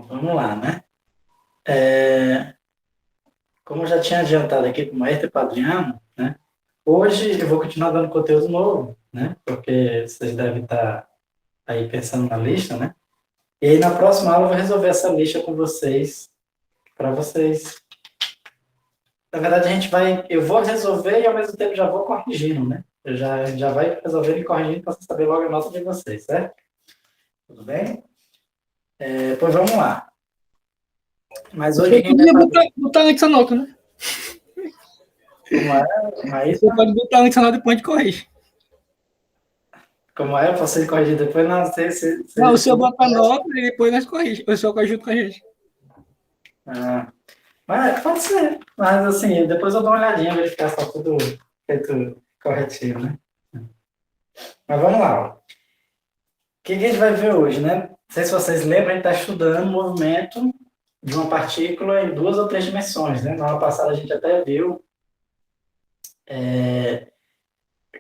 Pronto, vamos lá, né? É, como eu já tinha adiantado aqui para o Maestro e para o Adriano, né? Hoje eu vou continuar dando conteúdo novo, né? Porque vocês devem estar aí pensando na lista, né? E aí na próxima aula eu vou resolver essa lista com vocês, para vocês. Na verdade, eu vou resolver e ao mesmo tempo já vou corrigindo, né? Eu já vai resolvendo e corrigindo para você saber logo a nota de vocês, certo? Tudo bem? Pois vamos lá. Mas hoje Você quem vai podia fazer? botar no dicionário, né? Como é, Você Maísa? pode botar no dicionário depois de corrigir. Como é? Posso corrigir depois? Não, Não, o senhor bota a nota e depois nós corrigimos. O senhor corrige junto com a gente. Ah, mas pode ser. Mas assim, depois eu dou uma olhadinha, verificar se está tudo feito corretinho, né? Mas vamos lá. Ó. O que a gente vai ver hoje, né? Não sei se vocês lembram, a gente está estudando o movimento de uma partícula em duas ou três dimensões, né? Na aula passada a gente até viu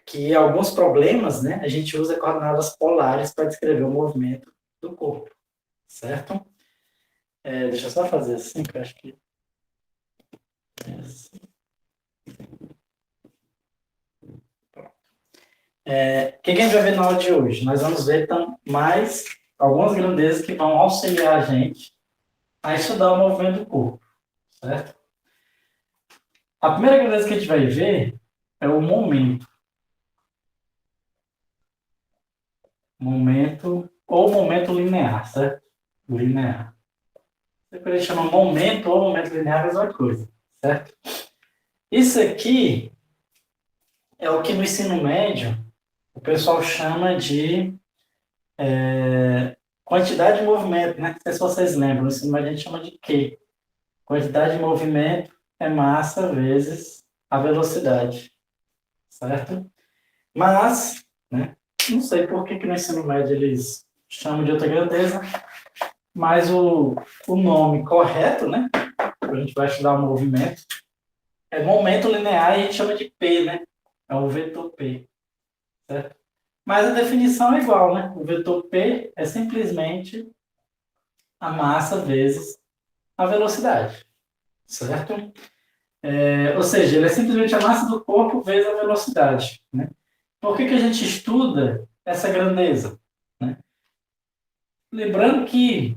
que alguns problemas, né? A gente usa coordenadas polares para descrever o movimento do corpo, certo? Deixa eu só fazer assim, que eu acho que... assim. O que a gente vai ver na aula de hoje? Nós vamos ver então, mais algumas grandezas que vão auxiliar a gente a estudar o movimento do corpo, certo? A primeira grandeza que a gente vai ver é o momento. Momento ou momento linear, certo? Linear. Depois a gente chama momento ou momento linear é a mesma coisa, certo? Isso aqui é o que no ensino médio o pessoal chama de quantidade de movimento, né? Não sei se vocês lembram, no ensino médio a gente chama de Q. Quantidade de movimento é massa vezes a velocidade, certo? Mas, né, não sei por que no ensino médio eles chamam de outra grandeza, mas o nome correto, né, a gente vai estudar o movimento, é momento linear e a gente chama de P, né? É o vetor P, certo? Mas a definição é igual, né? O vetor P é simplesmente a massa vezes a velocidade, certo? Ou seja, ele é simplesmente a massa do corpo vezes a velocidade. Né? Por que a gente estuda essa grandeza? Né? Lembrando que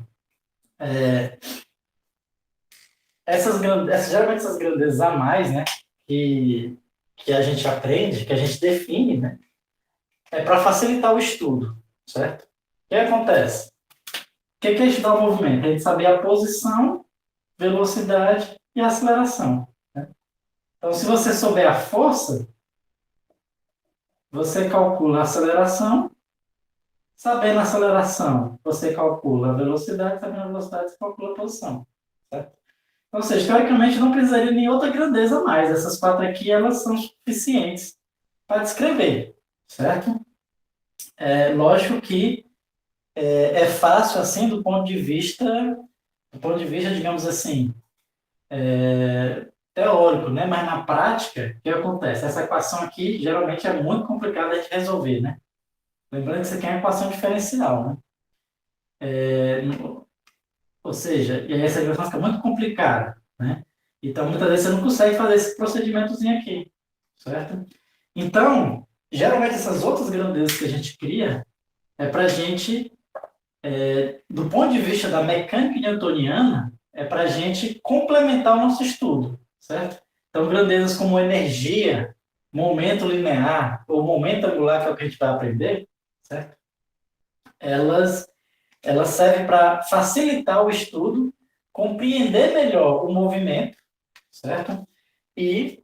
geralmente essas grandezas a mais, né, que a gente aprende, que a gente define, né, é para facilitar o estudo, certo? O que acontece? O que é estudar o movimento? É a gente saber a posição, velocidade e aceleração. Né? Então, se você souber a força, você calcula a aceleração. Sabendo a aceleração, você calcula a velocidade, sabendo a velocidade, você calcula a posição. Certo? Ou seja, teoricamente não precisaria de outra grandeza a mais. Essas quatro aqui, elas são suficientes para descrever, certo? Lógico que é fácil assim do ponto de vista, digamos assim, teórico, né? Mas na prática, o que acontece? Essa equação aqui geralmente é muito complicada de resolver, né? Lembrando que isso aqui é uma equação diferencial, né? Ou seja, e aí essa equação fica muito complicada, né? Então, muitas vezes você não consegue fazer esse procedimentozinho aqui, certo? Então, geralmente essas outras grandezas que a gente cria é para a gente, do ponto de vista da mecânica newtoniana, é para a gente complementar o nosso estudo, certo? Então, grandezas como energia, momento linear ou momento angular, que é o que a gente vai aprender, certo? Elas Ela serve para facilitar o estudo, compreender melhor o movimento, certo? E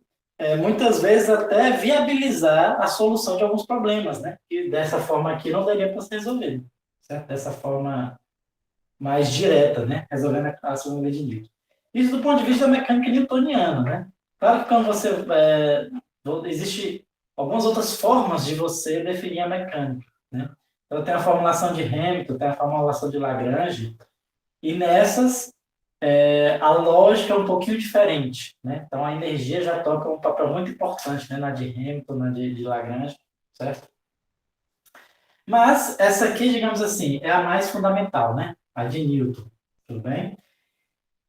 muitas vezes até viabilizar a solução de alguns problemas, né? Que dessa forma aqui não daria para ser resolvido, certo? Dessa forma mais direta, né? Resolvendo a segunda lei de Newton. Isso do ponto de vista da mecânica newtoniana, né? Claro que quando você existe algumas outras formas de você definir a mecânica, né? Então tem a formulação de Hamilton, tem a formulação de Lagrange, e nessas a lógica é um pouquinho diferente, né? Então a energia já toca um papel muito importante, né? Na de Hamilton, na de Lagrange, certo? Mas essa aqui, digamos assim, é a mais fundamental, né? A de Newton, Tudo bem?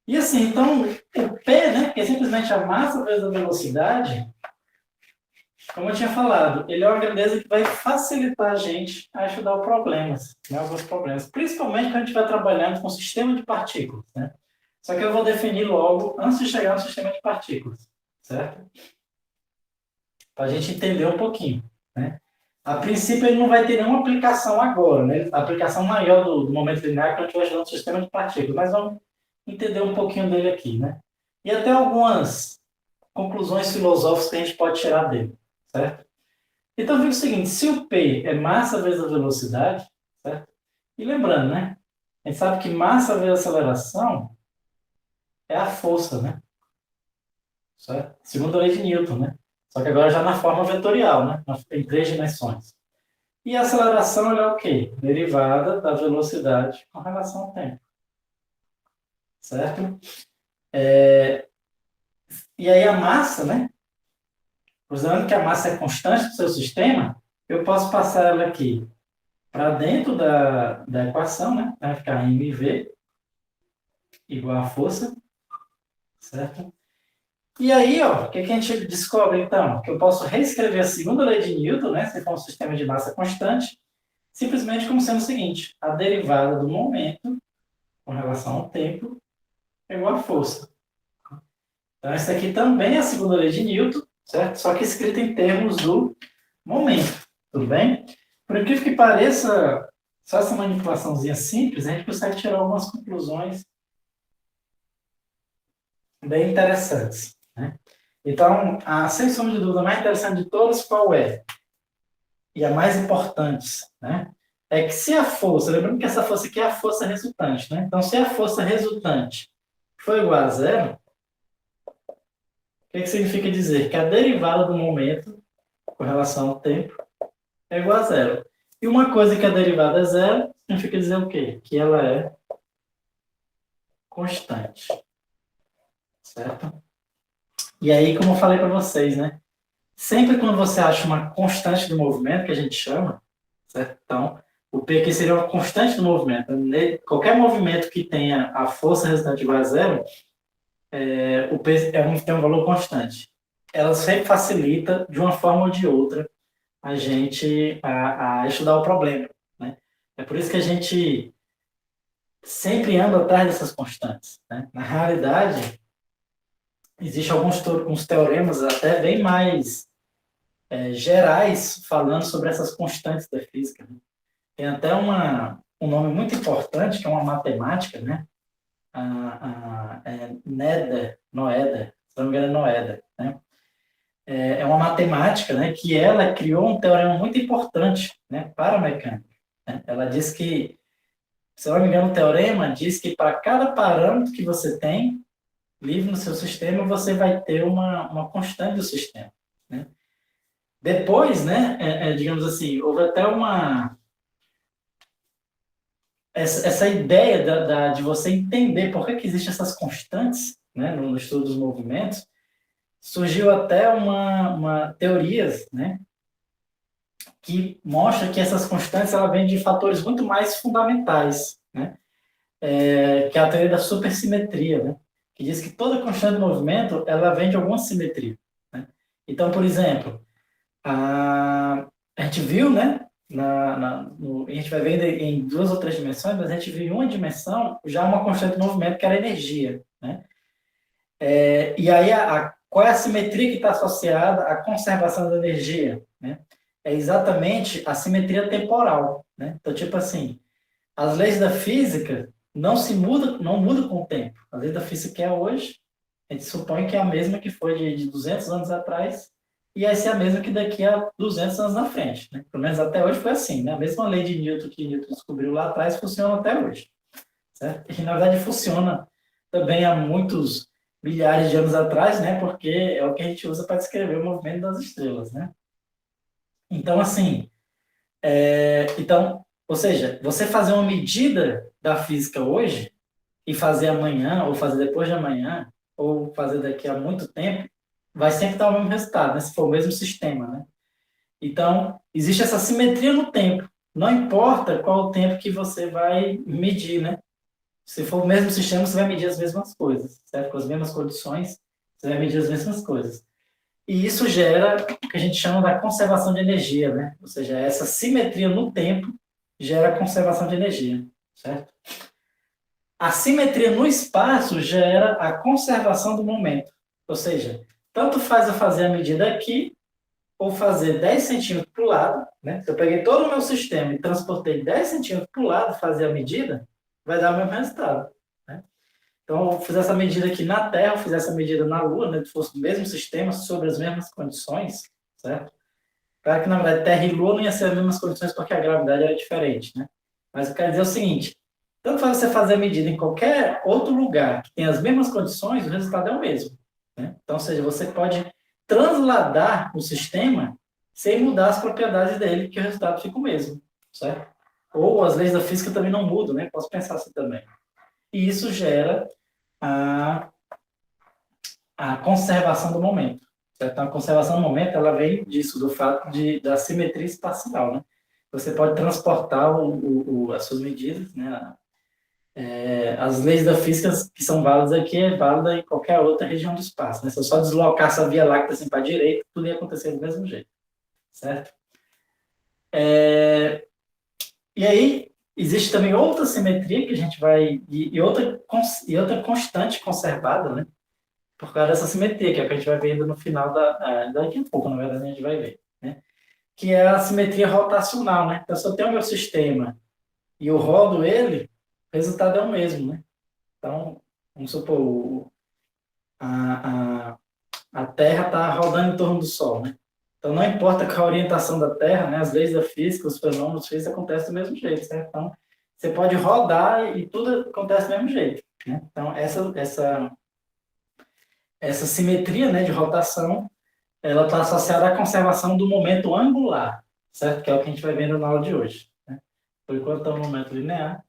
E assim, então, o P, né, que é simplesmente a massa vezes a velocidade, como eu tinha falado, ele é uma grandeza que vai facilitar a gente a estudar problemas, né, alguns problemas, principalmente quando a gente estiver trabalhando com sistema de partículas, né? Só que eu vou definir logo antes de chegar no sistema de partículas, certo? Para a gente entender um pouquinho, né? A princípio, ele não vai ter nenhuma aplicação agora, né? A aplicação maior do momento linear que a gente vai estudar no sistema de partículas, mas vamos entender um pouquinho dele aqui, né? E até algumas conclusões filosóficas que a gente pode tirar dele, certo? Então, fica o seguinte, se o P é massa vezes a velocidade, certo? E lembrando, né? A gente sabe que massa vezes aceleração é a força, né? Certo? Segundo a lei de Newton, né? Só que agora já na forma vetorial, né? Em 3 dimensões. E a aceleração é o quê? Derivada da velocidade com relação ao tempo. Certo? E aí a massa, né? Considerando que a massa é constante do seu sistema, eu posso passar ela aqui para dentro da equação, né? Vai ficar mv igual a força, certo? E aí, ó, o que a gente descobre, então? Que eu posso reescrever a segunda lei de Newton, né? Se for um sistema de massa constante, simplesmente como sendo o seguinte, a derivada do momento com relação ao tempo é igual a força. Então, essa aqui também é a segunda lei de Newton, certo? Só que escrita em termos do momento, tudo bem? Por incrível que pareça, só essa manipulaçãozinha simples, a gente consegue tirar algumas conclusões bem interessantes, né? Então, a sem sombra de dúvida mais interessante de todas, qual é? E a mais importante, né? É que se a força, lembrando que essa força aqui é a força resultante, né? Então, se a força resultante for igual a zero, o que significa dizer? Que a derivada do momento com relação ao tempo é igual a zero. E uma coisa que a derivada é zero, significa dizer o quê? Que ela é constante. Certo? E aí, como eu falei para vocês, né? Sempre quando você acha uma constante do movimento, que a gente chama, certo? Então, o P aqui seria uma constante do movimento. Qualquer movimento que tenha a força resultante igual a zero, o P tem um valor constante. Ela sempre facilita, de uma forma ou de outra, a gente a estudar o problema, né? É por isso que a gente sempre anda atrás dessas constantes, né? Na realidade, existem alguns teoremas até bem mais gerais falando sobre essas constantes da física, né? Tem até um nome muito importante, que é uma matemática, né? Noether, se não me engano é Noether, né? É uma matemática, né, que ela criou um teorema muito importante, né, para a mecânica, né? Ela diz que, se eu não me engano, o teorema diz que para cada parâmetro que você tem livre no seu sistema, você vai ter uma constante do sistema, né? Depois, né, digamos assim, houve até essa ideia de você entender por que existem essas constantes, né, no estudo dos movimentos, surgiu até uma teorias, né, que mostra que essas constantes ela vêm de fatores muito mais fundamentais, né, que é a teoria da supersimetria, né, que diz que toda constante de movimento ela vem de alguma simetria, né? Então, por exemplo, a gente viu, né, a gente vai vendo em 2 ou 3 dimensões, mas a gente viu em uma dimensão já uma constante de movimento que era a energia, né? E aí, qual é a simetria que está associada à conservação da energia, né? É exatamente a simetria temporal, né? Então, tipo assim, as leis da física não mudam com o tempo. A lei da física que é hoje, a gente supõe que é a mesma que foi de 200 anos atrás, e vai ser a mesma que daqui a 200 anos na frente, né? Pelo menos até hoje foi assim, né? A mesma lei de Newton que Newton descobriu lá atrás funciona até hoje, certo? E, na verdade, funciona também há muitos milhares de anos atrás, né? Porque é o que a gente usa para descrever o movimento das estrelas, né? Então, assim, ou seja, você fazer uma medida da física hoje e fazer amanhã, ou fazer depois de amanhã, ou fazer daqui a muito tempo, vai sempre dar o mesmo resultado, né? Se for o mesmo sistema, né? Então, existe essa simetria no tempo. Não importa qual o tempo que você vai medir, né? Se for o mesmo sistema, você vai medir as mesmas coisas, certo? Com as mesmas condições, você vai medir as mesmas coisas. E isso gera o que a gente chama da conservação de energia, né? Ou seja, essa simetria no tempo gera conservação de energia, certo? A simetria no espaço gera a conservação do momento. Ou seja, tanto faz eu fazer a medida aqui, ou fazer 10 centímetros para o lado, né? Se eu peguei todo o meu sistema e transportei 10 centímetros para o lado, fazer a medida, vai dar o mesmo resultado, né? Então, eu fiz essa medida aqui na Terra, eu fiz essa medida na Lua, né? Se fosse o mesmo sistema, sobre as mesmas condições, certo? Claro que, na verdade, Terra e Lua não iam ser as mesmas condições porque a gravidade era diferente, né? Mas eu quero dizer o seguinte, tanto faz você fazer a medida em qualquer outro lugar que tenha as mesmas condições, o resultado é o mesmo, né? Então, ou seja, você pode transladar o sistema sem mudar as propriedades dele, que o resultado fica o mesmo, certo? Ou as leis da física também não mudam, né? Posso pensar assim também. E isso gera a, a conservação do momento, certo? Então, a conservação do momento, ela vem disso, do fato da simetria espacial, né? Você pode transportar as suas medidas, né? As leis da física que são válidas aqui é válida em qualquer outra região do espaço, né? Se eu só deslocasse a Via Láctea assim para a direita, tudo ia acontecer do mesmo jeito, certo? E aí, existe também outra simetria que a gente vai... E outra constante conservada, né? Por causa dessa simetria, que é o que a gente vai ver ainda no final daqui a pouco, na verdade, a gente vai ver, né? Que é a simetria rotacional, né? Então, se eu tenho o meu sistema e eu rodo ele, o resultado é o mesmo, né? Então, vamos supor, a, a, a Terra está rodando em torno do Sol, né? Então, não importa qual a orientação da Terra, né? As leis da física, os fenômenos físicos acontecem do mesmo jeito, certo? Então, você pode rodar e tudo acontece do mesmo jeito, né? Então, essa simetria, né, de rotação, ela está associada à conservação do momento angular, certo? Que é o que a gente vai vendo na aula de hoje, né? Por enquanto está no momento linear.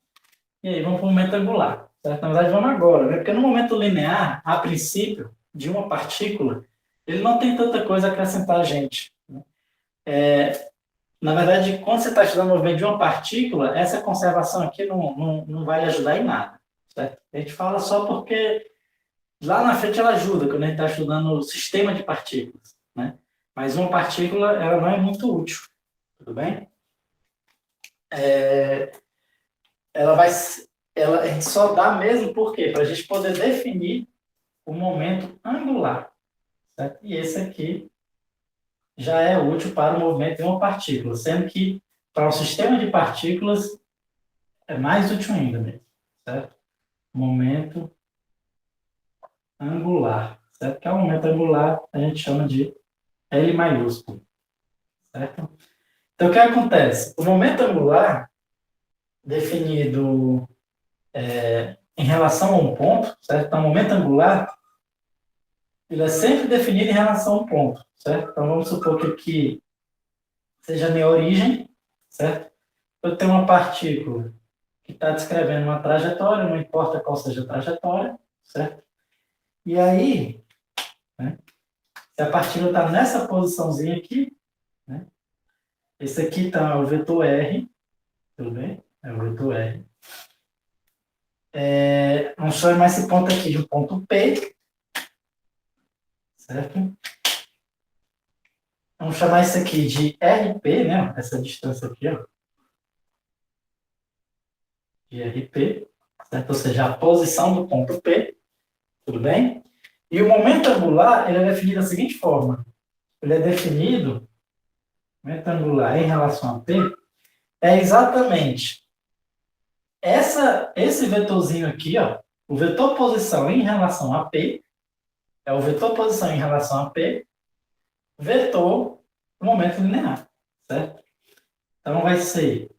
E aí, vamos para o momento angular, certo? Na verdade, vamos agora, né? Porque no momento linear, a princípio, de uma partícula, ele não tem tanta coisa a acrescentar a gente, né? Na verdade, quando você está estudando o movimento de uma partícula, essa conservação aqui não vai lhe ajudar em nada, certo? A gente fala só porque lá na frente ela ajuda, quando a gente está estudando o sistema de partículas, né? Mas uma partícula, ela não é muito útil, tudo bem? Ela vai... a gente só dá mesmo, por quê? Para a gente poder definir o momento angular, certo? E esse aqui já é útil para o movimento de uma partícula, sendo que para um sistema de partículas é mais útil ainda mesmo, certo? Momento angular, certo? Que é o momento angular, a gente chama de L maiúsculo, certo? Então, o que acontece? O momento angular, definido em relação a um ponto, certo? Então, o momento angular, ele é sempre definido em relação a um ponto, certo? Então, vamos supor que aqui seja a minha origem, certo? Eu tenho uma partícula que está descrevendo uma trajetória, não importa qual seja a trajetória, certo? E aí, né, se a partícula está nessa posiçãozinha aqui, né, esse aqui está o vetor R, tudo bem? É o vetor R. Vamos chamar esse ponto aqui de um ponto P, certo? Vamos chamar isso aqui de RP, né? Essa distância aqui, ó, de RP, certo? Ou seja, a posição do ponto P, tudo bem? E o momento angular, ele é definido da seguinte forma. Ele é definido, momento angular em relação a P, é exatamente esse vetorzinho aqui, ó, o vetor posição em relação a P, é o vetor posição em relação a P, vetor momento linear, certo? Então, vai ser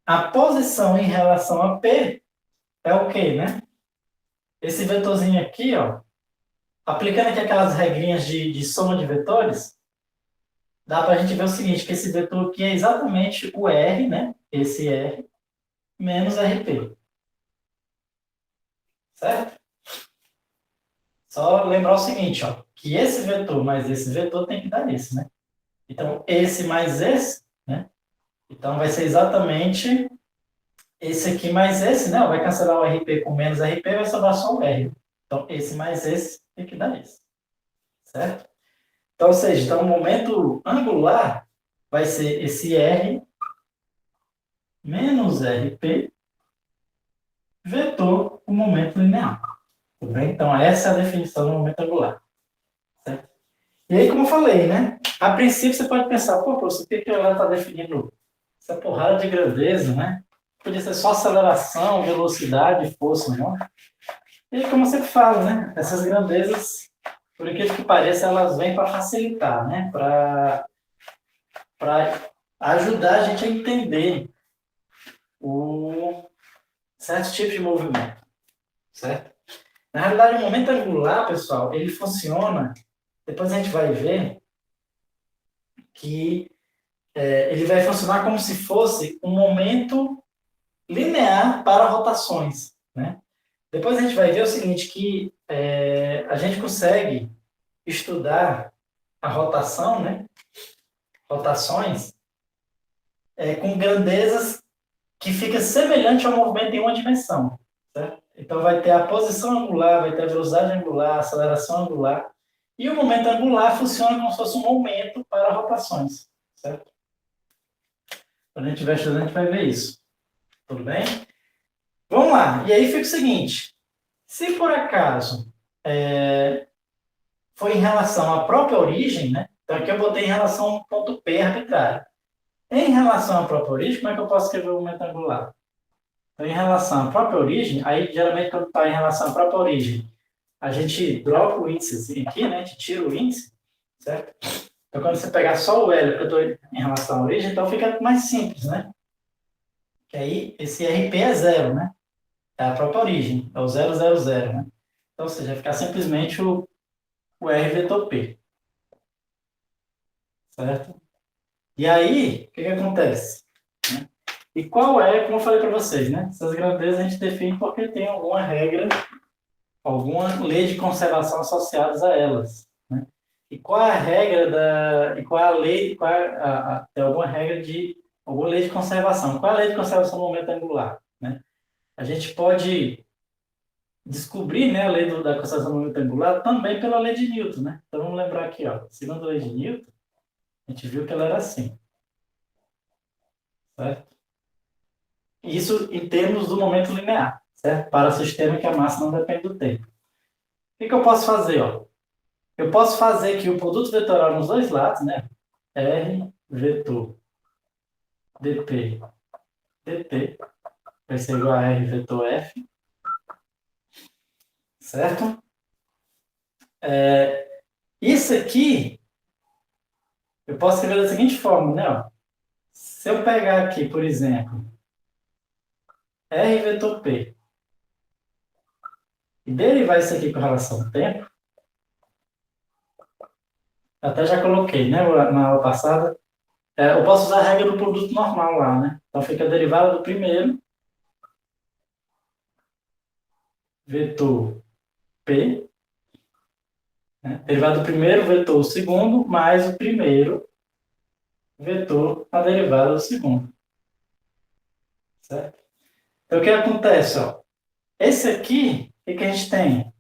a posição em relação a P é o quê, né? Esse vetorzinho aqui, ó, aplicando aqui aquelas regrinhas de soma de vetores, dá para a gente ver o seguinte, que esse vetor aqui é exatamente o R, né? Esse R, menos RP. Certo? Só lembrar o seguinte, ó, que esse vetor mais esse vetor tem que dar esse, né? Então, esse mais esse, né? Então, vai ser exatamente esse aqui mais esse, né? Vai cancelar o RP com menos RP, vai sobrar só o R. Então, esse mais esse tem que dar isso. Certo? Então, ou seja, então, o momento angular vai ser esse R menos RP vetor o momento linear. Tudo bem? Então, essa é a definição do momento angular. Certo? E aí, como eu falei, né? A princípio, você pode pensar, pô, professor, por que ela está definindo essa porrada de grandeza, né? Podia ser só aceleração, velocidade, força, não? E aí, como eu sempre falo, né? Essas grandezas, por aquilo que pareça, elas vêm para facilitar, né? Para ajudar a gente a entender o certo tipo de movimento, certo? Na realidade, o momento angular, pessoal, ele funciona, depois a gente vai ver que ele vai funcionar como se fosse um momento linear para rotações, né? Depois a gente vai ver o seguinte, que a gente consegue estudar a rotação, né? Rotações, com grandezas que fica semelhante ao movimento em uma dimensão, certo? Então vai ter a posição angular, vai ter a velocidade angular, a aceleração angular, e o momento angular funciona como se fosse um momento para rotações, certo? Quando a gente estiver estudando, a gente vai ver isso. Tudo bem? Vamos lá. E aí fica o seguinte, se por acaso foi em relação à própria origem, né? Então aqui eu botei em relação a um ponto P arbitrário. Em relação à própria origem, como é que eu posso escrever o momento angular? Então, em relação à própria origem, aí geralmente quando está em relação à própria origem, a gente dropa o índice assim, aqui, né? A gente tira o índice, certo? Então quando você pegar só o L, porque eu estou em relação à origem, então fica mais simples, né? Que aí esse RP é zero, né? É a própria origem, é o 000, né? Então, ou seja, vai ficar simplesmente o R vetor P, certo? E aí, o que acontece? E qual é, como eu falei para vocês, né? Essas grandezas a gente define porque tem alguma regra, alguma lei de conservação associadas a elas, né? E qual é a regra e qual é a lei, tem alguma regra de, alguma lei de conservação. Qual é a lei de conservação do momento angular, né? A gente pode descobrir, né, a lei da conservação do momento angular também pela lei de Newton, né? Então vamos lembrar aqui, ó, segundo a lei de Newton, a gente viu que ela era assim, certo? Isso em termos do momento linear, certo? Para o sistema que a massa não depende do tempo. O que eu posso fazer, ó? Eu posso fazer aqui o produto vetoral nos dois lados, né? R vetor dp dt vai ser igual a R vetor F, certo? Isso aqui eu posso escrever da seguinte forma, né? Ó. Se eu pegar aqui, por exemplo, R vetor P e derivar isso aqui com relação ao tempo, até já coloquei, né? Na aula passada, eu posso usar a regra do produto normal lá, né? Então fica a derivada do primeiro vetor P, né? Derivada do primeiro vetor segundo, mais o primeiro vetor a derivada do segundo. Certo? Então, o que acontece? Ó? Esse aqui, o que a gente tem?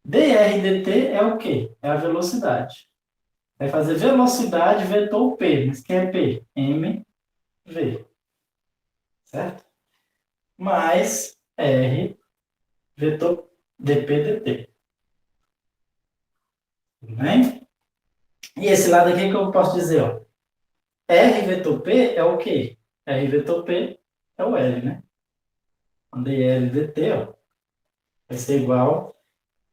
dr dt é o quê? É a velocidade. Vai fazer velocidade vetor P. Mas que é P? mv. Certo? Mais R vetor dp dt. Tudo bem? E esse lado aqui que eu posso dizer, ó. R vetor P é o quê? R vetor P é o L, né? dl dt, ó, vai ser igual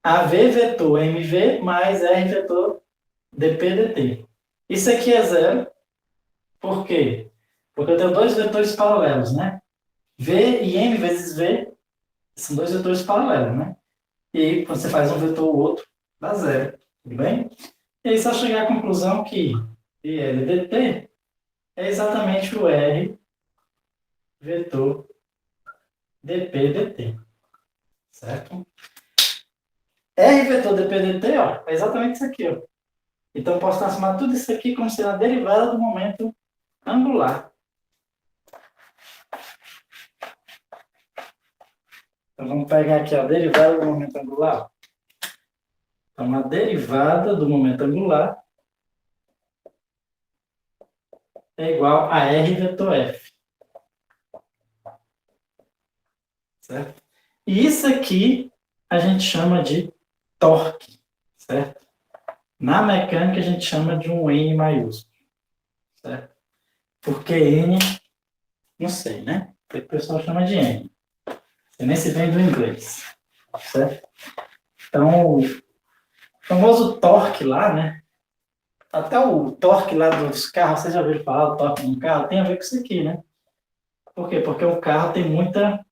a V vetor mv mais R vetor dp dt. Isso aqui é zero. Por quê? Porque eu tenho dois vetores paralelos, né? V e m vezes V são dois vetores paralelos, né? E aí, quando você faz um vetor ou outro, dá zero. Tudo bem? E aí, só chegar à conclusão que dl dt é exatamente o R vetor dp dt. Certo? R vetor dp dt, ó, é exatamente isso aqui, ó. Então, eu posso transformar tudo isso aqui como sendo a derivada do momento angular. Então, vamos pegar aqui a derivada do momento angular. Então, a derivada do momento angular é igual a R vetor F. Certo? E isso aqui a gente chama de torque, certo? Na mecânica a gente chama de um N maiúsculo, certo? Porque N, não sei, né? O pessoal chama de N. Você nem se vem do inglês, certo? Então, o famoso torque lá, né? Até o torque lá dos carros, vocês já ouviram falar do torque de um carro? Tem a ver com isso aqui, né? Por quê? Porque o carro tem muita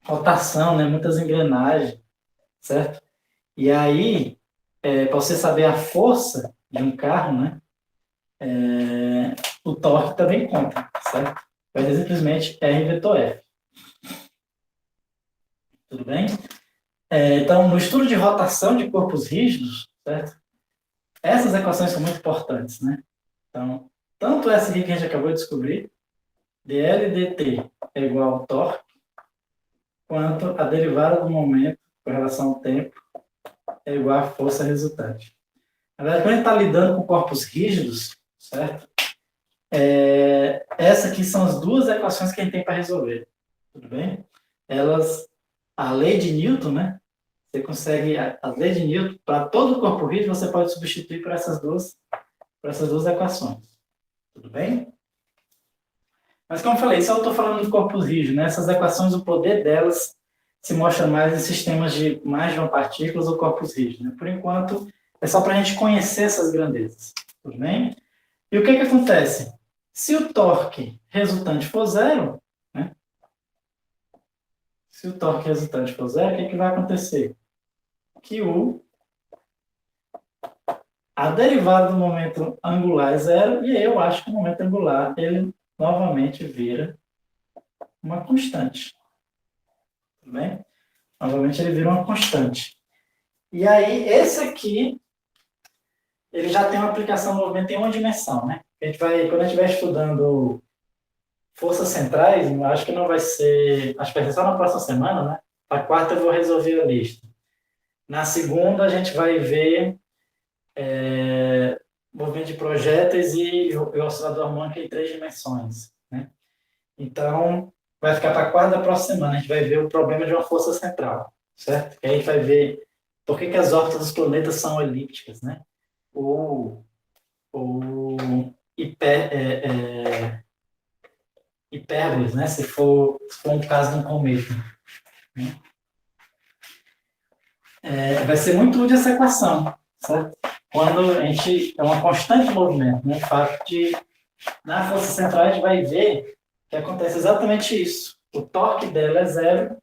rotação, né? Muitas engrenagens, certo? E aí, para você saber a força de um carro, né? O torque também conta, certo? Vai ser simplesmente R vetor F. Tudo bem? Então, no estudo de rotação de corpos rígidos, certo? Essas equações são muito importantes, né? Então, tanto essa aqui que a gente acabou de descobrir, dl dt é igual ao torque, quanto a derivada do momento com relação ao tempo é igual à força resultante. Na verdade, quando a gente está lidando com corpos rígidos, certo? Essas aqui são as duas equações que a gente tem para resolver. Tudo bem? A lei de Newton, né? Você consegue, a lei de Newton, para todo corpo rígido, você pode substituir por essas duas equações. Tudo bem? Mas, como eu falei, isso eu estou falando de corpos rígidos, né? Essas equações, o poder delas se mostra mais em sistemas de mais de uma partículas ou corpos rígidos. Né? Por enquanto, é só para a gente conhecer essas grandezas. Tudo bem? E o que acontece? Se o torque resultante for zero, né? Se o torque resultante for zero, o que vai acontecer? Que a derivada do momento angular é zero, e eu acho que o momento angular, ele novamente vira uma constante. Tudo bem? Novamente ele vira uma constante. E aí, esse aqui, ele já tem uma aplicação no movimento em uma dimensão, né? Quando a gente vai estudando forças centrais, eu acho que não vai ser, acho que vai ser só na próxima semana, né? A quarta eu vou resolver a lista. Na segunda a gente vai ver movimento de projéteis e o oscilador harmônico em 3 dimensões, né? Então, vai ficar para a quarta da próxima semana. A gente vai ver o problema de uma força central, certo? E aí a gente vai ver por que as órbitas dos planetas são elípticas, né? Ou hipérboles, né? Se for um caso de um cometa. Né? Vai ser muito útil essa equação, certo? Quando a gente é uma constante de movimento, né? O fato de, na força central, a gente vai ver que acontece exatamente isso. O torque dela é zero,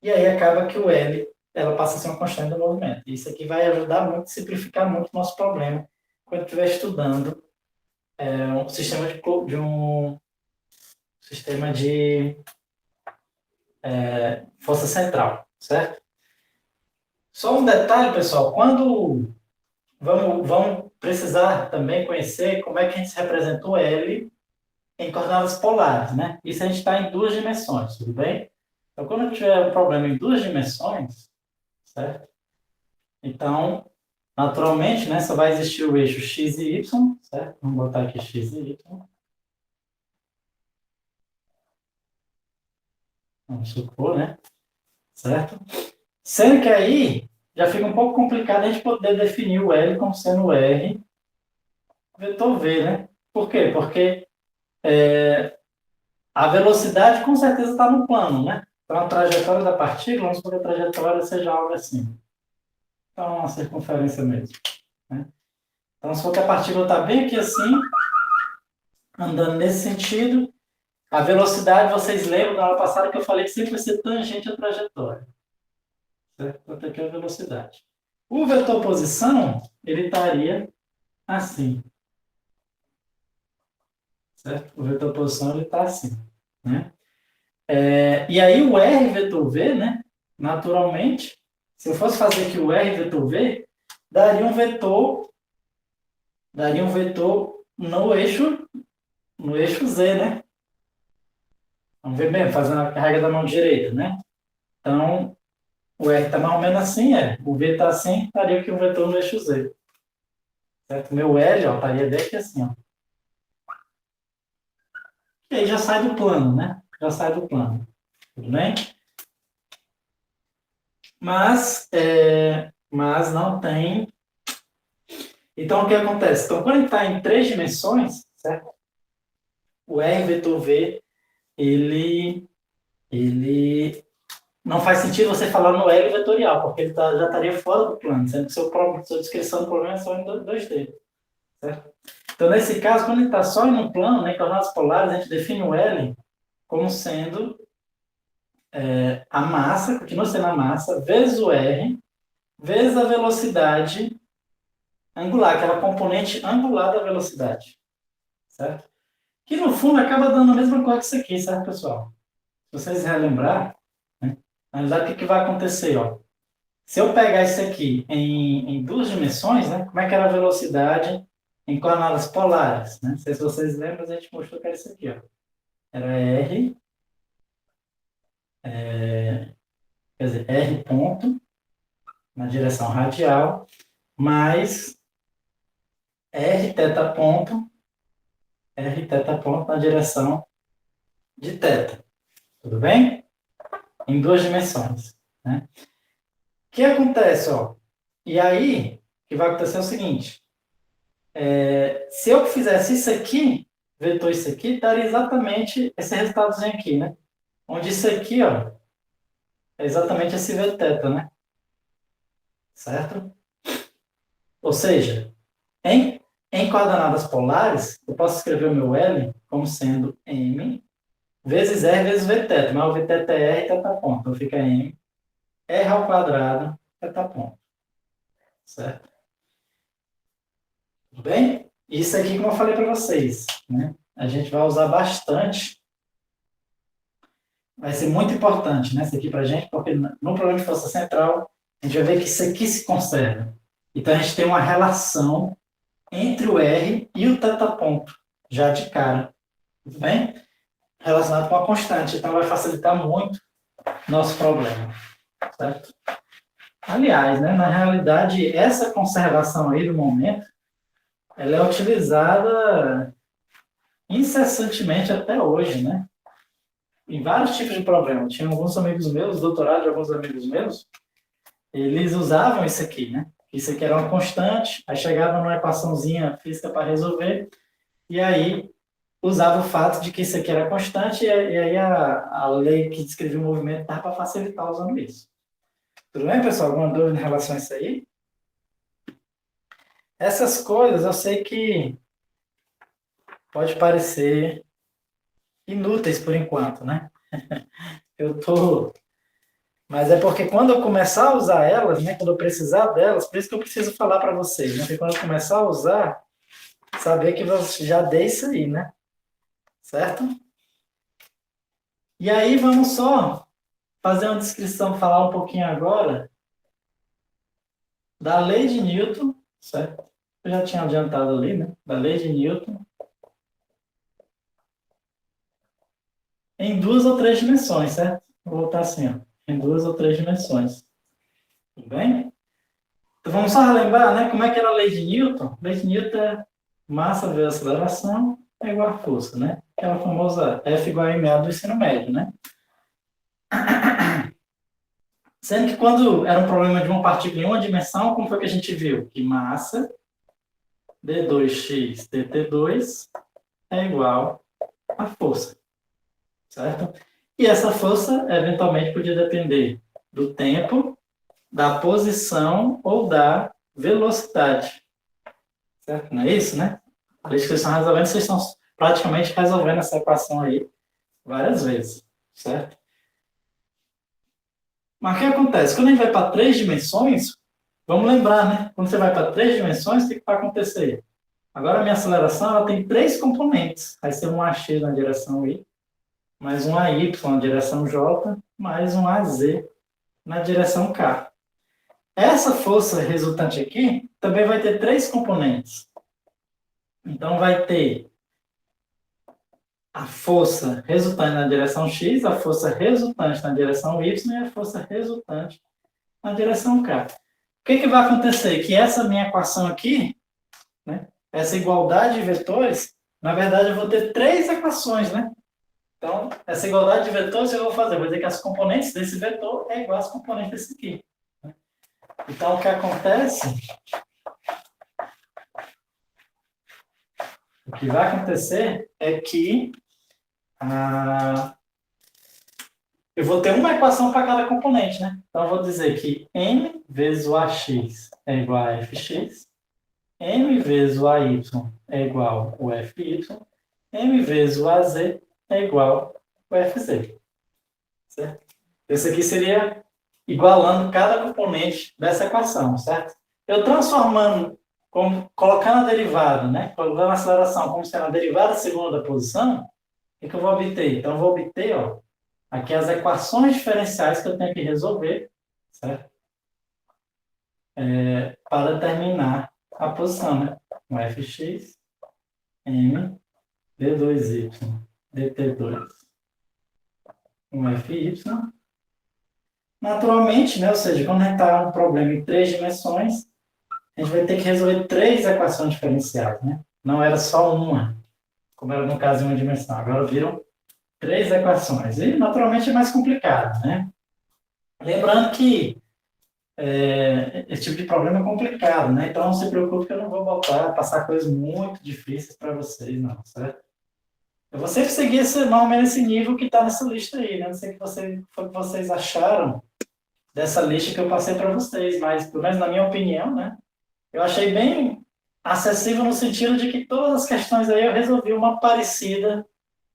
e aí acaba que o L ela passa a ser uma constante do movimento. Isso aqui vai ajudar muito, simplificar muito o nosso problema quando estiver estudando um sistema de força central, certo? Só um detalhe, pessoal, quando vamos precisar também conhecer como é que a gente representa o L em coordenadas polares, né? Isso a gente está em 2 dimensões, tudo bem? Então, quando tiver um problema em 2 dimensões, certo? Então, naturalmente, né, só vai existir o eixo x e y, certo? Vamos botar aqui x e y. Vamos supor, né? Certo? Sendo que aí já fica um pouco complicado a gente poder definir o L como sendo o R vetor V, né? Por quê? Porque a velocidade com certeza está no plano, né? Então a trajetória da partícula, vamos supor que a trajetória seja algo assim. Então, uma circunferência mesmo. Né? Então, se for que a partícula está bem aqui assim, andando nesse sentido, a velocidade, vocês lembram da aula passada que eu falei que sempre vai ser tangente à trajetória. Certo? Quanto aqui é a velocidade. O vetor posição, ele estaria assim. Certo? O vetor posição, ele está assim. Né? E aí o R vetor V, né? Naturalmente, se eu fosse fazer aqui o R vetor V, daria um vetor no eixo Z, né? Vamos ver mesmo, fazendo a carga da mão direita, né? Então, o R está mais ou menos assim, o V está assim, estaria aqui um vetor no eixo Z. Certo? Meu L, ó, estaria bem aqui assim, ó. E aí já sai do plano, né? Já sai do plano. Tudo bem? Mas não tem. Então, o que acontece? Então, quando ele está em 3 dimensões, certo? O R vetor V, ele não faz sentido você falar no L vetorial, porque ele já estaria fora do plano, sendo que sua descrição do problema é só em 2D. Certo? Então, nesse caso, quando ele está só em um plano, né, coordenadas polares, a gente define o L como sendo a massa, continua sendo a massa, vezes o R, vezes a velocidade angular, aquela componente angular da velocidade. Certo? Que no fundo acaba dando a mesma coisa que isso aqui, certo, pessoal? Se vocês relembrar, né, na realidade, o que vai acontecer? Ó? Se eu pegar isso aqui em 2 dimensões, né, como é que era a velocidade em coordenadas polares? Né? Não sei se vocês lembram, a gente mostrou que era isso aqui. Ó. Era R, quer dizer, R ponto na direção radial, mais R teta ponto na direção de teta. Tudo bem? Em 2 dimensões. Né? O que acontece? Ó? E aí, o que vai acontecer é o seguinte. Se eu fizesse isso aqui, vetor isso aqui, daria exatamente esse resultadozinho aqui, né? Onde isso aqui, ó, é exatamente esse V teta, né? Certo? Ou seja, em coordenadas polares, eu posso escrever o meu L como sendo M vezes R vezes V teta, mas o V teta é R teta ponto, então fica M, R ao quadrado, teta ponto. Certo? Tudo bem? Isso aqui, como eu falei para vocês, né? A gente vai usar bastante. Vai ser muito importante, né, isso aqui para a gente, porque no problema de força central, a gente vai ver que isso aqui se conserva. Então, a gente tem uma relação entre o R e o teta-ponto, já de cara. Tudo bem? Relacionado com a constante. Então, vai facilitar muito nosso problema. Certo? Aliás, né, na realidade, essa conservação aí do momento, ela é utilizada incessantemente até hoje, né? Em vários tipos de problemas. Tinha alguns amigos meus, doutorado de alguns amigos meus, eles usavam isso aqui, né? Isso aqui era uma constante, aí chegava numa equaçãozinha física para resolver, e aí usava o fato de que isso aqui era constante, e aí a lei que descrevia o movimento estava para facilitar usando isso. Tudo bem, pessoal? Alguma dúvida em relação a isso aí? Essas coisas eu sei que pode parecer inúteis por enquanto, né? Eu tô Mas é porque quando eu começar a usar elas, né, quando eu precisar delas, por isso que eu preciso falar para vocês, né? Porque quando eu começar a usar, saber que eu já dei isso aí, né? Certo? E aí vamos só fazer uma descrição, falar um pouquinho agora da lei de Newton, certo? Eu já tinha adiantado ali, né? Da lei de Newton em 2 ou 3 dimensões, certo? Vou voltar assim, ó, em 2 ou 3 dimensões. Tudo bem? Então vamos só relembrar, né? Como é que era a lei de Newton? A lei de Newton é massa vezes aceleração é igual a força, né? Aquela famosa F igual a ma do ensino médio, né? Sendo que quando era um problema de uma partícula em uma dimensão, como foi que a gente viu? Que massa d2x dt2 é igual a força, certo? E essa força, eventualmente, podia depender do tempo, da posição ou da velocidade, certo? Não é isso, né? Desde que vocês estão resolvendo, vocês estão praticamente resolvendo essa equação aí várias vezes, certo? Mas o que acontece? Quando a gente vai para 3 dimensões, vamos lembrar, né? Quando você vai para 3 dimensões, o que vai acontecer? Agora a minha aceleração ela tem 3 componentes. Vai ser um AX na direção Y, mais um AY na direção J, mais um AZ na direção K. Essa força resultante aqui também vai ter 3 componentes. Então vai ter a força resultante na direção X, a força resultante na direção Y e a força resultante na direção K. O que vai acontecer? Que essa minha equação aqui, né, essa igualdade de vetores, na verdade eu vou ter três equações, né? Então, essa igualdade de vetores eu vou fazer, vou dizer que as componentes desse vetor é igual às componentes desse aqui. Né? Então, o que acontece, o que vai acontecer é que eu vou ter uma equação para cada componente, né? Então, eu vou dizer que m vezes o AX é igual a fx, m vezes o AY é igual ao fy, m vezes o AZ é igual ao fz. Certo? Esse aqui seria igualando cada componente dessa equação, certo? Eu transformando, colocando a derivada, né? Colocando a aceleração como sendo a derivada segunda da posição, o que eu vou obter? Então, eu vou obter, ó, aqui as equações diferenciais que eu tenho que resolver, certo? Para determinar a posição, né? Um fx, m, d2y, dt2, um fy. Naturalmente, né? Ou seja, quando a gente está um problema em três dimensões, a gente vai ter que resolver três equações diferenciais, né? Não era só uma, como era no caso de uma dimensão. Agora viram três equações. E, naturalmente, é mais complicado, né? Lembrando que esse tipo de problema é complicado, né? Então, não se preocupe que eu não vou passar coisas muito difíceis para vocês, não, certo? Eu vou sempre seguir mais ou menos esse nível que está nessa lista aí, né? Não sei o que vocês acharam dessa lista que eu passei para vocês, mas, pelo menos na minha opinião, né? Eu achei bem acessível no sentido de que todas as questões aí eu resolvi uma parecida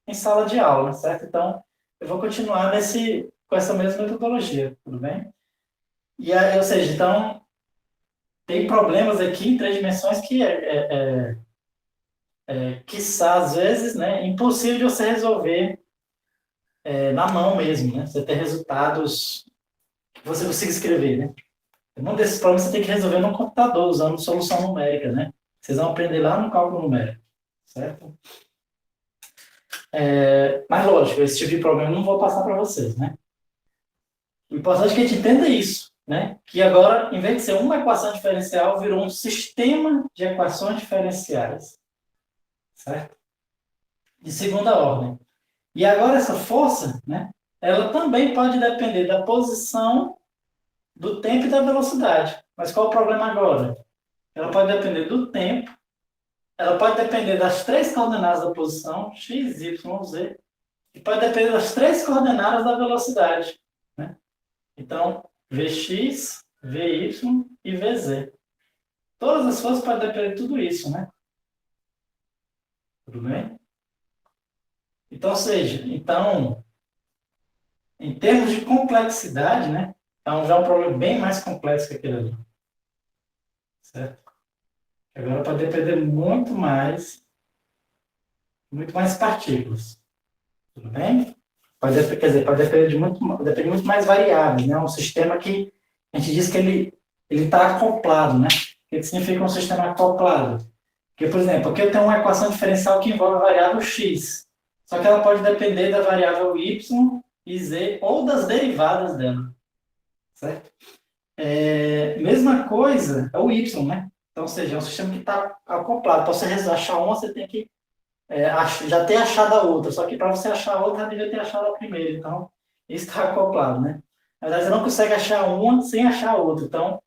em sala de aula, certo? Então, eu vou continuar com essa mesma metodologia, tudo bem? E aí, ou seja, então, tem problemas aqui em três dimensões que quiçá, às vezes, né, impossível de você resolver na mão mesmo, né? Você ter resultados que você consiga escrever, né? Um desses problemas você tem que resolver no computador, usando solução numérica, né? Vocês vão aprender lá no cálculo numérico, certo? Mas, lógico, esse tipo de problema eu não vou passar para vocês, né? O importante é que a gente entenda isso, né? Que agora, em vez de ser uma equação diferencial, virou um sistema de equações diferenciais, certo? De segunda ordem. E agora essa força, né? Ela também pode depender da posição, do tempo e da velocidade. Mas qual o problema agora? Ela pode depender do tempo, ela pode depender das três coordenadas da posição, x, y, z, e pode depender das três coordenadas da velocidade, né? Então, Vx, Vy e Vz. Todas as forças podem depender de tudo isso, né? Tudo bem? Então, ou seja, em termos de complexidade, né? Então, já é um problema bem mais complexo que aquele ali. Certo? Agora pode depender muito mais partículas. Tudo bem? Quer dizer, pode depender depende de muito mais variáveis, né? Um sistema que a gente diz que ele está acoplado, né? O que significa um sistema acoplado? Porque, por exemplo, aqui eu tenho uma equação diferencial que envolve a variável x. Só que ela pode depender da variável y e z ou das derivadas dela. Certo? Mesma coisa é o y, né? Então, ou seja, é um sistema que está acoplado. Para você achar uma, você tem que já ter achado a outra. Só que para você achar a outra, já devia ter achado a primeira. Então, isso está acoplado, né? Na verdade, você não consegue achar uma sem achar a outra. Então,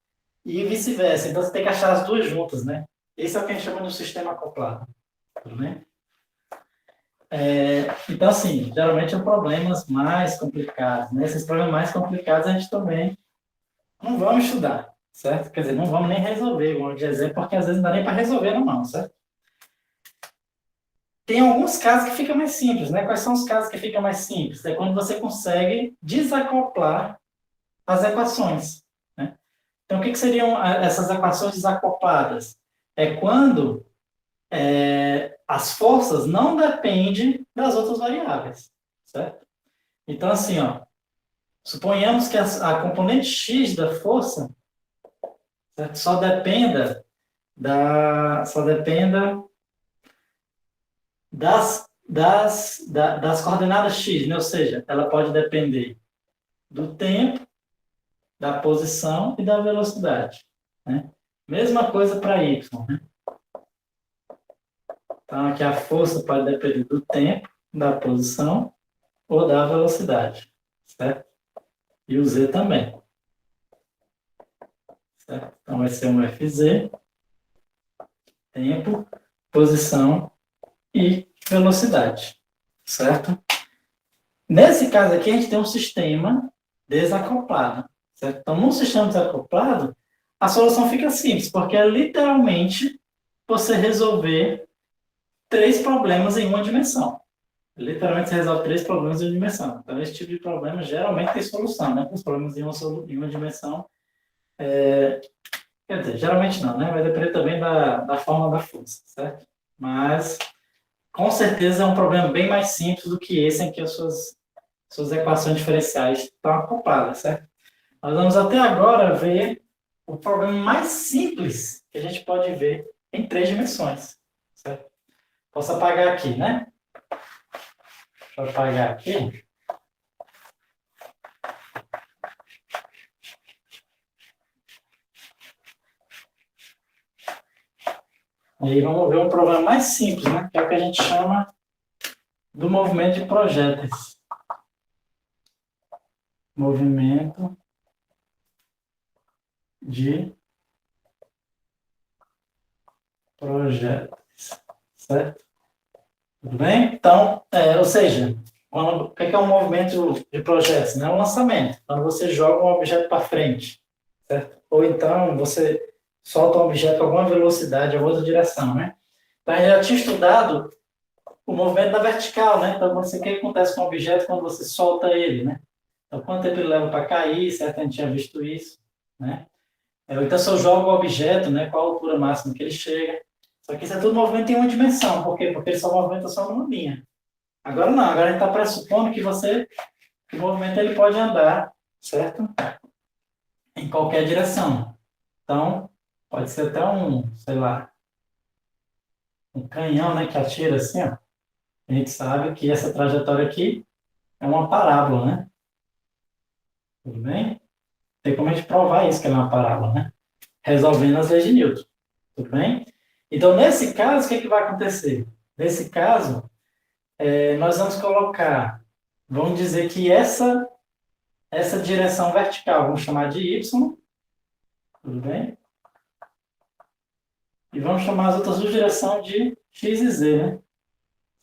e vice-versa. Então, você tem que achar as duas juntas, né? Esse é o que a gente chama de um sistema acoplado. Tudo bem? Então, assim, geralmente são problemas mais complicados. Né? Esses problemas mais complicados a gente também não vamos estudar, certo? Quer dizer, não vamos nem resolver, vamos de exemplo, porque às vezes não dá nem para resolver na mão, certo? Tem alguns casos que fica mais simples, né? Quais são os casos que fica mais simples? É quando você consegue desacoplar as equações, né? Então, o que seriam essas equações desacopladas? É quando as forças não dependem das outras variáveis, certo? Então, assim, ó, suponhamos que a componente x da força, certo? Só dependa das coordenadas x, né? Ou seja, ela pode depender do tempo, da posição e da velocidade, né? Mesma coisa para y, né? Então, aqui a força pode depender do tempo, da posição ou da velocidade, certo? E o z também, certo? Então, vai ser um Fz, tempo, posição e velocidade, certo? Nesse caso aqui, a gente tem um sistema desacoplado, certo? Então, num sistema desacoplado, a solução fica simples, porque é literalmente você resolver 3 problemas em uma dimensão. Literalmente, você resolve 3 problemas em uma dimensão. Então, esse tipo de problema geralmente tem solução, né? Os problemas em uma dimensão, quer dizer, geralmente não, né? Vai depender também da forma da força, certo? Mas, com certeza, é um problema bem mais simples do que esse em que as suas equações diferenciais estão acopladas, certo? Nós vamos até agora ver o problema mais simples que a gente pode ver em 3 dimensões, certo? Posso apagar aqui, né? Deixa eu apagar aqui. E aí vamos ver um problema mais simples, né? Que é o que a gente chama do movimento de projéteis. Movimento de projéteis, certo? Tudo bem? Então, ou seja, o que é um movimento de projéteis? Não é um lançamento. Quando você joga um objeto para frente, certo? Ou então você solta um objeto a alguma velocidade, a outra direção, né? Então, a gente já tinha estudado o movimento da vertical, né? Então, o que acontece com o objeto quando você solta ele, né? Então, quanto tempo ele leva para cair, certo? A gente tinha visto isso, né? Então, se eu jogo o objeto, né? Qual a altura máxima que ele chega. Só que isso é tudo movimento em uma dimensão. Por quê? Porque ele só movimenta só numa linha. Agora não, agora a gente está pressupondo que que o movimento ele pode andar, certo? Em qualquer direção. Então, pode ser até sei lá, um canhão, né? Que atira assim, ó. A gente sabe que essa trajetória aqui é uma parábola, né? Tudo bem? Tem como a gente provar isso, que ela é uma parábola, né? Resolvendo as leis de Newton. Tudo bem? Então, nesse caso, o que vai acontecer? Nesse caso, nós vamos colocar, vamos dizer que essa direção vertical, vamos chamar de Y, tudo bem? E vamos chamar as outras duas direções de X e Z, né?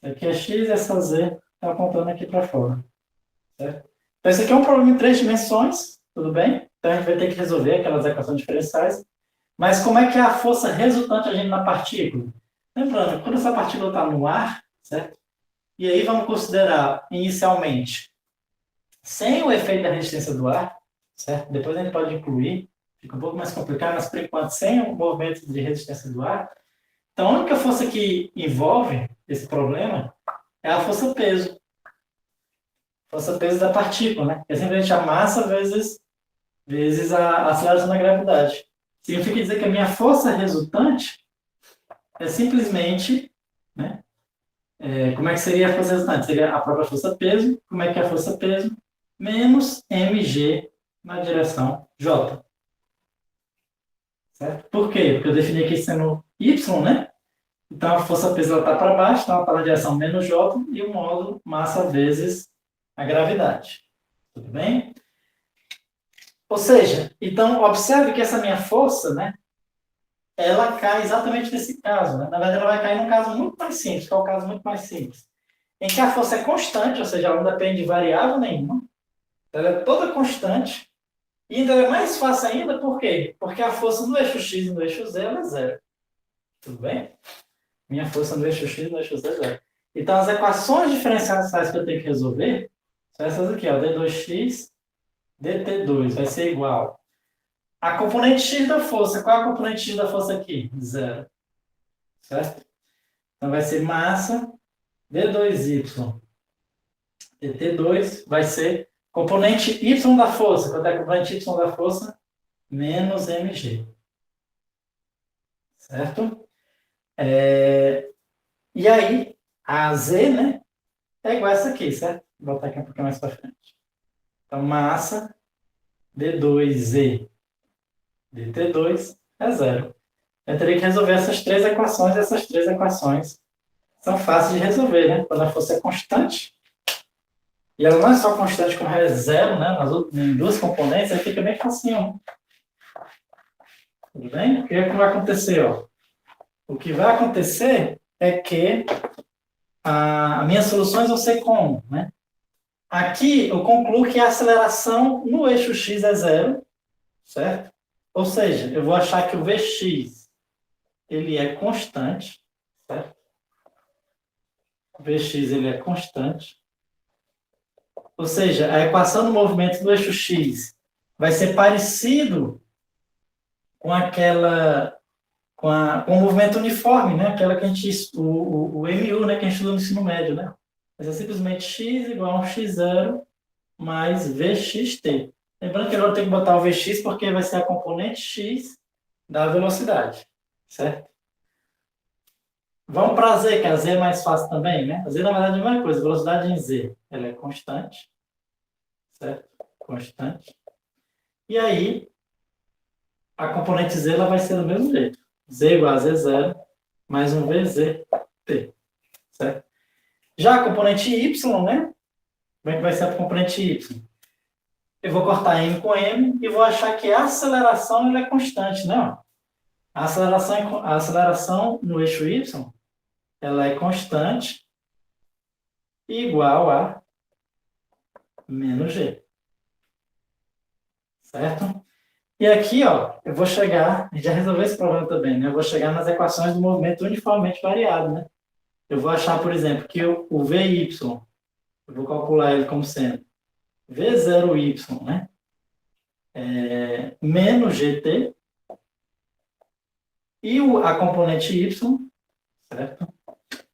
Essa aqui é X e essa Z está apontando aqui para fora, certo? Então, esse aqui é um problema em 3 dimensões, tudo bem? Então, a gente vai ter que resolver aquelas equações diferenciais. Mas como é que é a força resultante agindo na partícula? Lembrando, quando essa partícula está no ar, certo? E aí vamos considerar, inicialmente, sem o efeito da resistência do ar, certo? Depois a gente pode incluir, fica um pouco mais complicado, mas por enquanto, sem o movimento de resistência do ar. Então, a única força que envolve esse problema é a força-peso. Força-peso da partícula, né? É simplesmente a massa vezes a aceleração da gravidade. Significa dizer que a minha força resultante é simplesmente, né? Como é que seria a força resultante? Seria a própria força-peso. Como é que é a força-peso? Menos mg na direção j. Certo? Por quê? Porque eu defini aqui sendo y, né? Então a força-peso está para baixo, então ela está na direção menos j e o módulo massa vezes a gravidade. Tudo bem? Ou seja, então observe que essa minha força, né? Ela cai exatamente nesse caso, né? Na verdade, ela vai cair num caso muito mais simples, que é o caso muito mais simples, em que a força é constante, ou seja, ela não depende de variável nenhuma, ela é toda constante, e ainda é mais fácil ainda, por quê? Porque a força no eixo x e no eixo z ela é zero. Tudo bem? Minha força no eixo x e no eixo z é zero. Então, as equações diferenciais que eu tenho que resolver são essas aqui, ó, d2x, dt2 vai ser igual a componente x da força. Qual é a componente x da força aqui? Zero. Certo? Então, vai ser massa d2y dt2 vai ser componente y da força. Quanto é a componente y da força? Menos mg. Certo? E aí, a Z, né, é igual a essa aqui, certo? Vou botar aqui um pouquinho mais para frente. Então, massa D2Z dt2 é zero. Eu teria que resolver essas três equações, e essas três equações são fáceis de resolver, né? Quando a força é constante, e ela não é só constante como é zero, né? Em duas componentes, aí fica bem facinho. Tudo bem? O que é que vai acontecer? Ó? O que vai acontecer é que as minhas soluções vão ser como, né? Aqui eu concluo que a aceleração no eixo x é zero, certo? Ou seja, eu vou achar que o Vx ele é constante, certo? O Vx ele é constante. Ou seja, a equação do movimento do eixo x vai ser parecido com aquela com o movimento uniforme, né? Aquela que a gente o MU, né, que a gente estuda no ensino médio, né? Mas é simplesmente x igual a um x0 mais vxt. Lembrando que agora eu tenho que botar o Vx porque vai ser a componente x da velocidade, certo? Vamos para a Z, que a Z é mais fácil também, né? A Z, na verdade, é a mesma coisa. A velocidade em Z, ela é constante, certo? Constante. E aí, a componente Z, ela vai ser do mesmo jeito. Z igual a Z0 mais um VZT, certo? Já a componente Y, né? Como é que vai ser a componente Y? Eu vou cortar M com M e vou achar que a aceleração ela é constante, né? A aceleração no eixo Y, ela é constante igual a menos G. Certo? E aqui, ó, eu vou chegar, a gente já resolveu esse problema também, né? Eu vou chegar nas equações do movimento uniformemente variado, né? Eu vou achar, por exemplo, que o VY, eu vou calcular ele como sendo V0Y, né? Menos GT, e a componente Y, certo?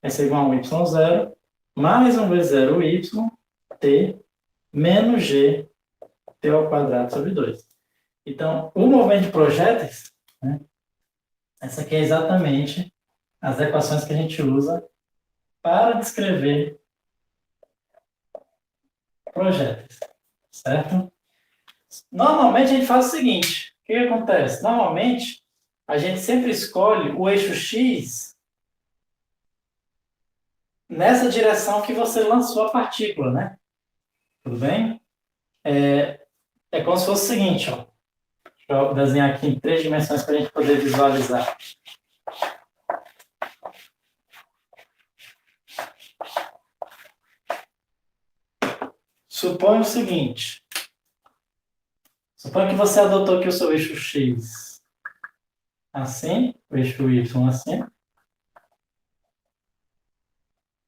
Essa é igual a um Y0, mais um V0Y, T, menos G, T ao quadrado sobre 2. Então, o movimento de projéteis, né? Essa aqui é exatamente as equações que a gente usa para descrever projéteis, certo? Normalmente a gente faz o seguinte, o que acontece? Normalmente a gente sempre escolhe o eixo X nessa direção que você lançou a partícula, né? Tudo bem? É como se fosse o seguinte, ó. Deixa eu desenhar aqui em 3 dimensões para a gente poder visualizar. Suponha o seguinte. Suponha que você adotou aqui o seu eixo X assim, o eixo Y assim,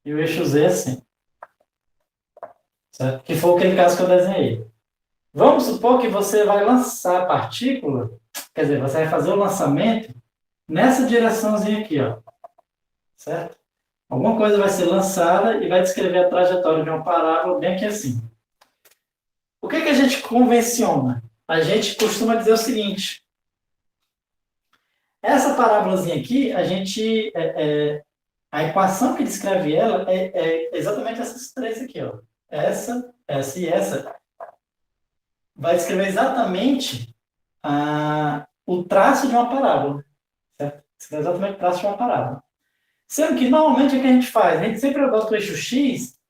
e o eixo Z assim. Certo? Que foi aquele caso que eu desenhei. Vamos supor que você vai lançar a partícula, quer dizer, você vai fazer o lançamento nessa direçãozinha aqui, ó. Certo? Alguma coisa vai ser lançada e vai descrever a trajetória de uma parábola bem aqui assim. O que a gente convenciona? A gente costuma dizer o seguinte. Essa parábolazinha aqui, a equação que descreve ela é exatamente essas três aqui, ó. Essa e essa. Vai descrever exatamente o traço de uma parábola. Certo? Descreve exatamente o traço de uma parábola. Sendo que, normalmente, o que a gente faz? A gente sempre adota o eixo X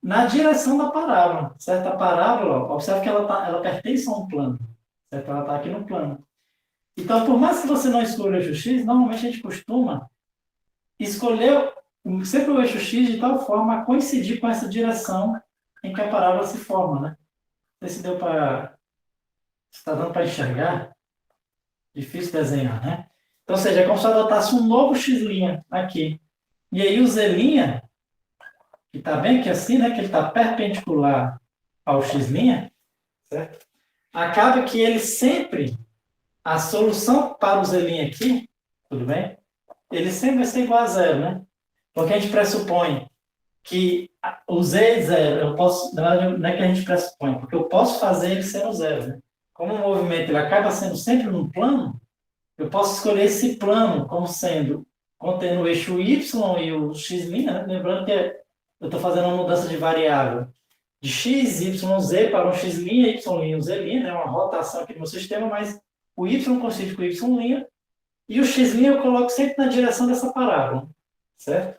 na direção da parábola. Certo? A parábola, observe que ela pertence a um plano. Certo? Ela está aqui no plano. Então, por mais que você não escolha o eixo X, normalmente a gente costuma escolher sempre o eixo X de tal forma a coincidir com essa direção em que a parábola se forma, né? Não sei se deu para... está dando para enxergar. Difícil desenhar, né? Então, ou seja, é como se eu adotasse um novo x' aqui. E aí o z', que está bem aqui assim, né? Que ele está perpendicular ao x', certo? Acaba que ele sempre... A solução para o z' aqui, tudo bem? Ele sempre vai ser igual a zero, né? Porque a gente pressupõe que o z é zero. Eu posso, na verdade, não é que a gente pressupõe, porque eu posso fazer ele sendo zero, né? Como o movimento ele acaba sendo sempre num plano, eu posso escolher esse plano como sendo contendo o eixo Y e o x', né? Lembrando que eu estou fazendo uma mudança de variável de x, y, z para um x', y', z', né? Uma rotação aqui no meu sistema, mas o y coincide com o y', e o x' eu coloco sempre na direção dessa parábola, certo?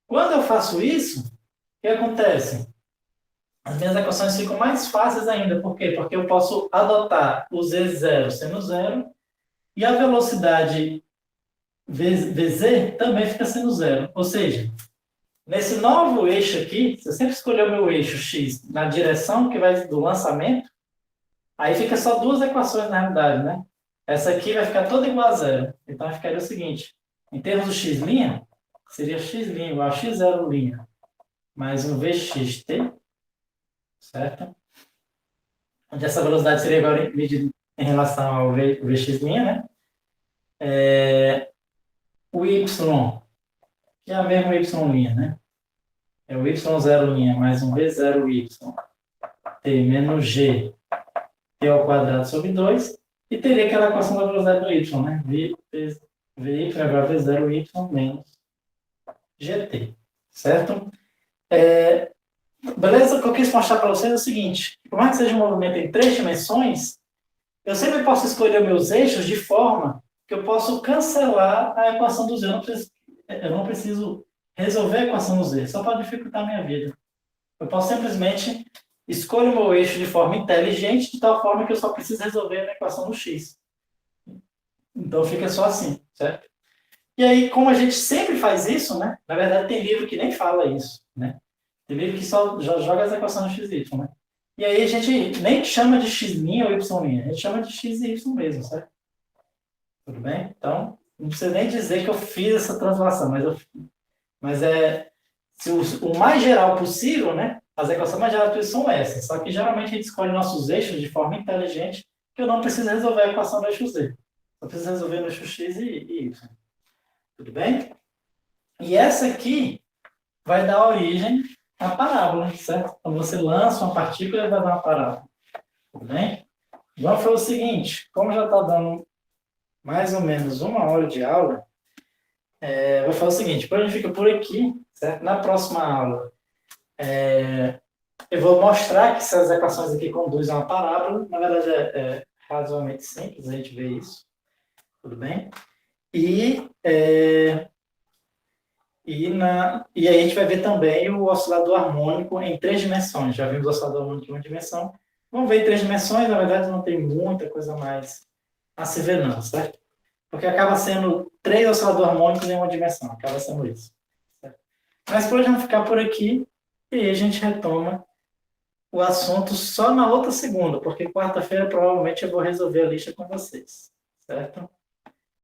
Quando eu faço isso, o que acontece? As minhas equações ficam mais fáceis ainda. Por quê? Porque eu posso adotar o z0 sendo zero e a velocidade vz também fica sendo zero. Ou seja, nesse novo eixo aqui, se eu sempre escolher o meu eixo x na direção que vai do lançamento, aí fica só duas equações na realidade, né? Essa aqui vai ficar toda igual a zero. Então, ficaria o seguinte, em termos do x', seria x' igual a x0' mais um vxt, certo? Onde essa velocidade seria agora medida em relação ao vx', né? O y, que é a mesma y', né? É o y0' mais um v0y, t menos g, t ao quadrado sobre 2, e teria aquela equação da velocidade do y, né? vy agora v0y menos gt, certo? Beleza? O que eu quis mostrar para vocês é o seguinte, por mais que seja um movimento em 3 dimensões, eu sempre posso escolher meus eixos de forma que eu posso cancelar a equação do z. Eu não preciso resolver a equação do z, só para dificultar a minha vida. Eu posso simplesmente escolher o meu eixo de forma inteligente, de tal forma que eu só preciso resolver a equação do x. Então fica só assim, certo? E aí, como a gente sempre faz isso, né? Na verdade, tem livro que nem fala isso, né? Tem livro que só joga as equações do x e y, né? E aí a gente nem chama de x' ou y', a gente chama de x e y mesmo, certo? Tudo bem? Então, não precisa nem dizer que eu fiz essa translação, mas se o mais geral possível, né? As equações mais gerais possíveis são essas. Só que geralmente a gente escolhe nossos eixos de forma inteligente, que eu não preciso resolver a equação do eixo z. Eu preciso resolver no eixo x e y. Tudo bem? E essa aqui vai dar origem à parábola, certo? Então você lança uma partícula e vai dar uma parábola. Tudo bem? Vamos fazer o seguinte, como já está dando mais ou menos 1 hora de aula, vou fazer o seguinte, depois a gente fica por aqui, certo? Na próxima aula, eu vou mostrar que essas equações aqui conduzem a uma parábola. Na verdade, é razoavelmente simples a gente ver isso. Tudo bem? E aí a gente vai ver também o oscilador harmônico em 3 dimensões. Já vimos o oscilador harmônico em 1 dimensão. Vamos ver em 3 dimensões, na verdade não tem muita coisa mais a se ver não, certo? Porque acaba sendo 3 osciladores harmônicos em 1 dimensão, acaba sendo isso. Certo? Mas por hoje vamos ficar por aqui e aí a gente retoma o assunto só na outra segunda, porque quarta-feira provavelmente eu vou resolver a lista com vocês, certo?